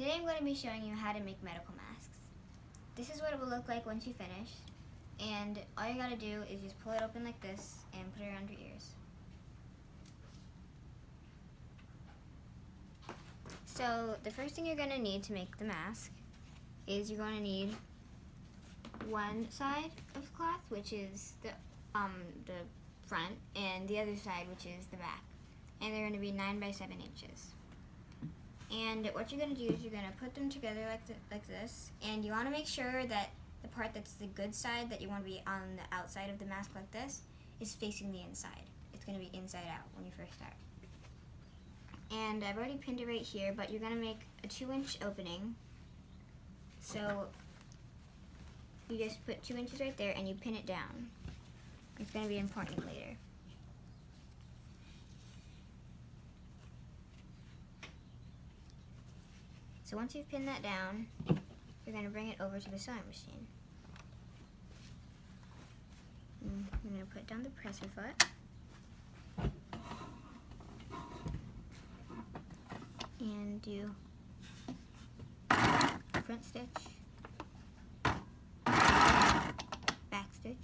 Today I'm going to be showing you how to make medical masks. This is what it will look like once you finish, and all you gotta do is just pull it open like this and put it around your ears. So the first thing you're going to need to make the mask is you're going to need one side of cloth, which is the front, and the other side, which is the back. And they're going to be 9 by 7 inches. And what you're going to do is you're going to put them together like this, and you want to make sure that the part that's the good side, that you want to be on the outside of the mask like this, is facing the inside. It's going to be inside out when you first start. And I've already pinned it right here, but you're going to make a 2-inch opening. So you just put 2 inches right there and you pin it down. It's going to be important later. So once you've pinned that down, you're going to bring it over to the sewing machine. You're going to put down the presser foot. And do front stitch, back stitch,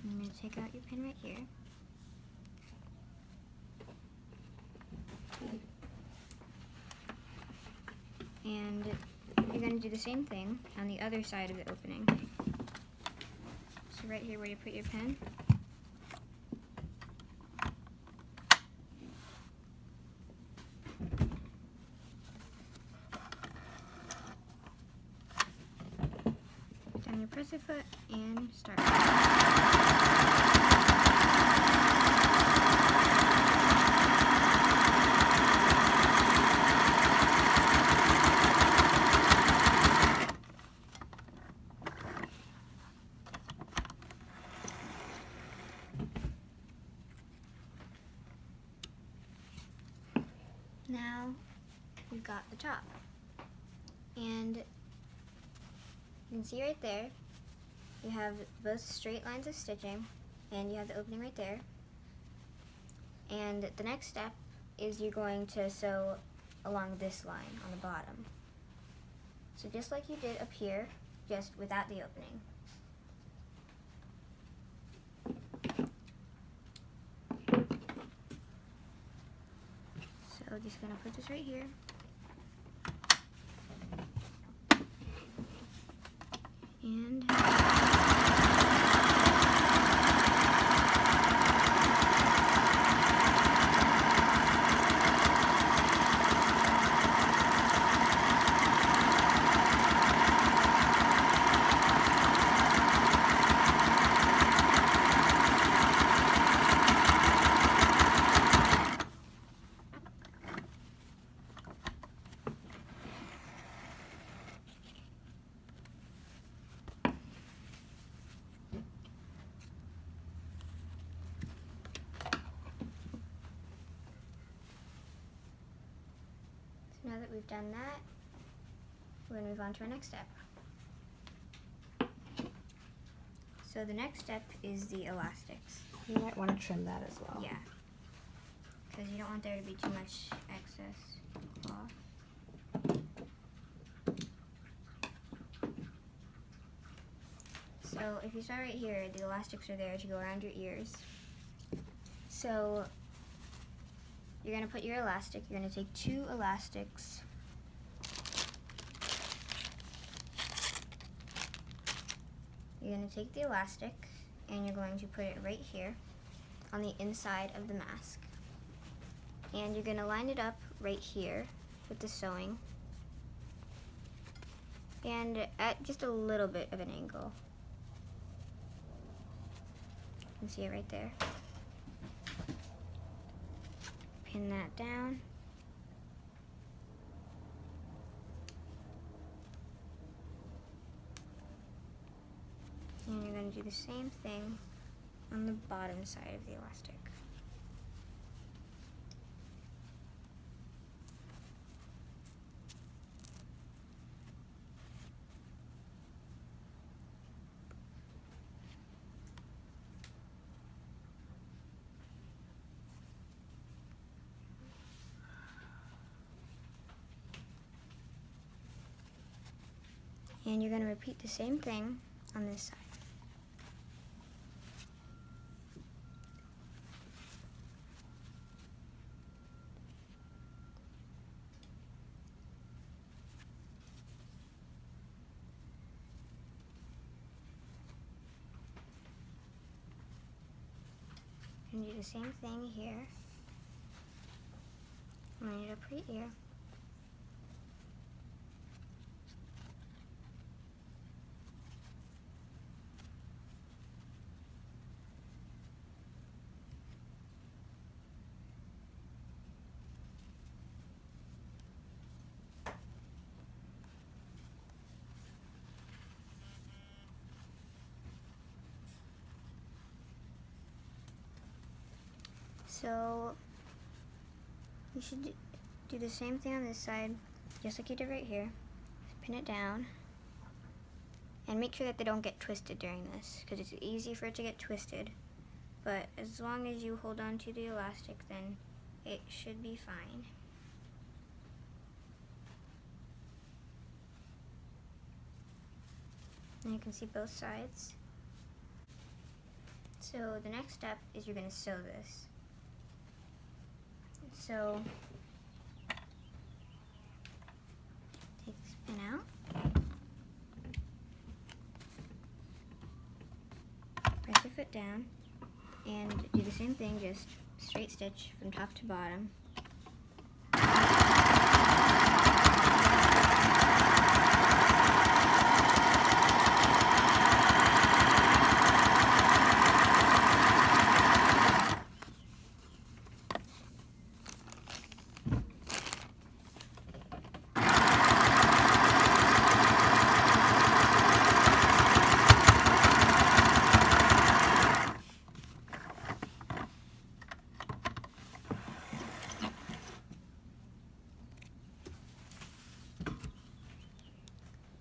I'm going to take out your pin right here. And you're going to do the same thing on the other side of the opening. So right here where you put your pin, down your presser foot and start. Now we've got the top, and you can see right there you have both straight lines of stitching and you have the opening right there. And the next step is you're going to sew along this line on the bottom. So just like you did up here, just without the opening. So just gonna put this right here. And now that we've done that, we're going to move on to our next step. So the next step is the elastics. You might want to trim that as well. Yeah, because you don't want there to be too much excess cloth. So if you start right here, the elastics are there to go around your ears. So you're going to put your elastic, you're going to take 2 elastics. You're going to take the elastic and you're going to put it right here on the inside of the mask. And you're going to line it up right here with the sewing and at just a little bit of an angle. You can see it right there. Pin that down. And you're going to do the same thing on the bottom side of the elastic. And you're going to repeat the same thing on this side. And do the same thing here. Line it up right here. So you should do the same thing on this side, just like you did right here. Pin it down, and make sure that they don't get twisted during this, because it's easy for it to get twisted. But as long as you hold on to the elastic, then it should be fine. And you can see both sides. So the next step is you're going to sew this. So take this pin out, press your foot down, and do the same thing, just straight stitch from top to bottom.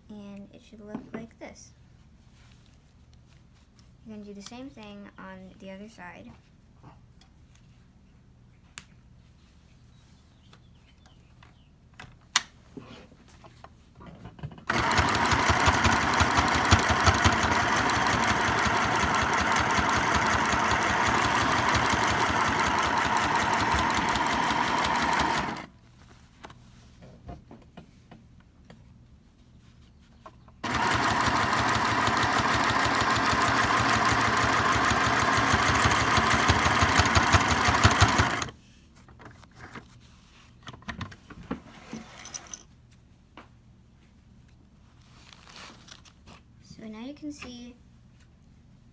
And it should look like this. You're going to do the same thing on the other side. So now you can see,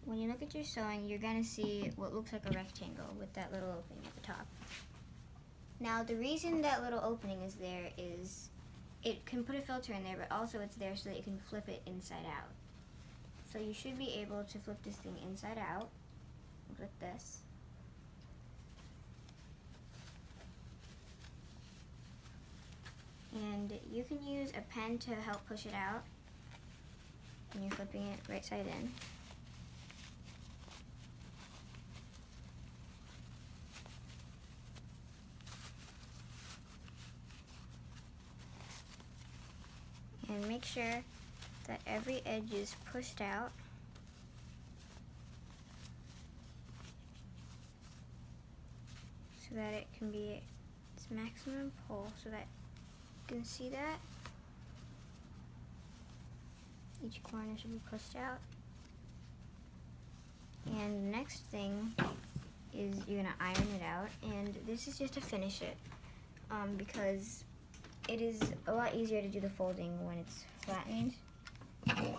when you look at your sewing, you're going to see what looks like a rectangle with that little opening at the top. Now the reason that little opening is there is it can put a filter in there, but also it's there so that you can flip it inside out. So you should be able to flip this thing inside out with this. And you can use a pen to help push it out when you're flipping it right side in. And make sure that every edge is pushed out. So that it can be its maximum pull, so that you can see that each corner should be pushed out. And the next thing is you're gonna iron it out, and this is just to finish it, because it is a lot easier to do the folding when it's flattened,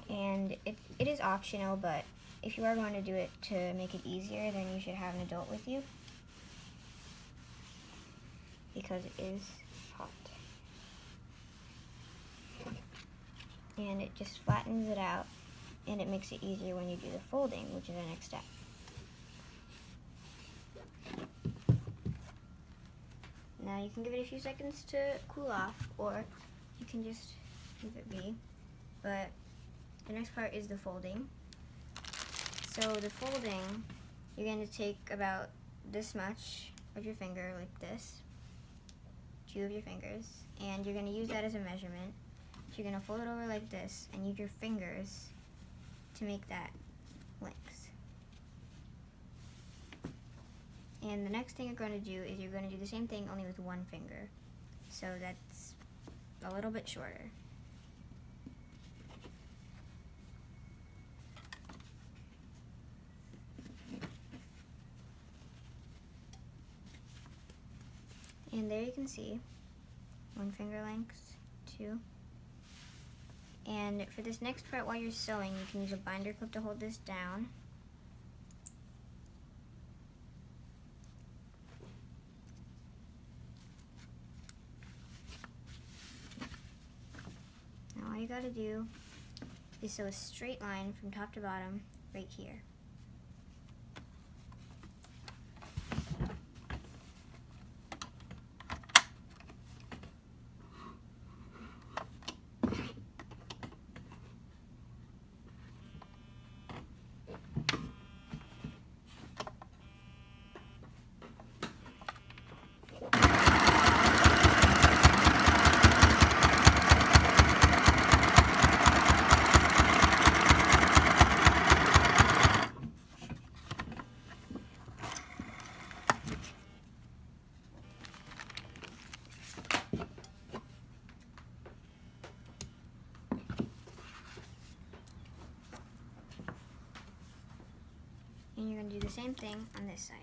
and it is optional, but if you are going to do it to make it easier, then you should have an adult with you, because it is hot. And it just flattens it out and it makes it easier when you do the folding, which is the next step. Now you can give it a few seconds to cool off, or you can just leave it be. But the next part is the folding. So the folding, you're going to take about this much of your finger, like this, 2 of your fingers, and you're going to use that as a measurement. So you're going to fold it over like this and use your fingers to make that length. And the next thing you're going to do is you're going to do the same thing, only with 1 finger. So that's a little bit shorter. And there you can see 1 finger length, 2. And for this next part, while you're sewing, you can use a binder clip to hold this down. Now all you gotta do is sew a straight line from top to bottom right here. And you're going to do the same thing on this side.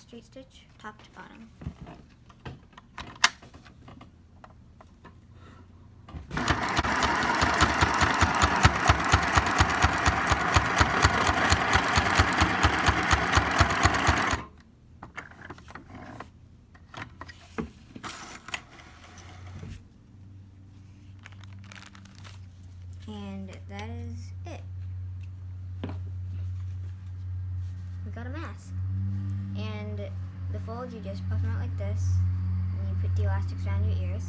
Straight stitch, top to bottom. And that is it. We got a mask. And the folds, you just puff them out like this, and you put the elastics around your ears.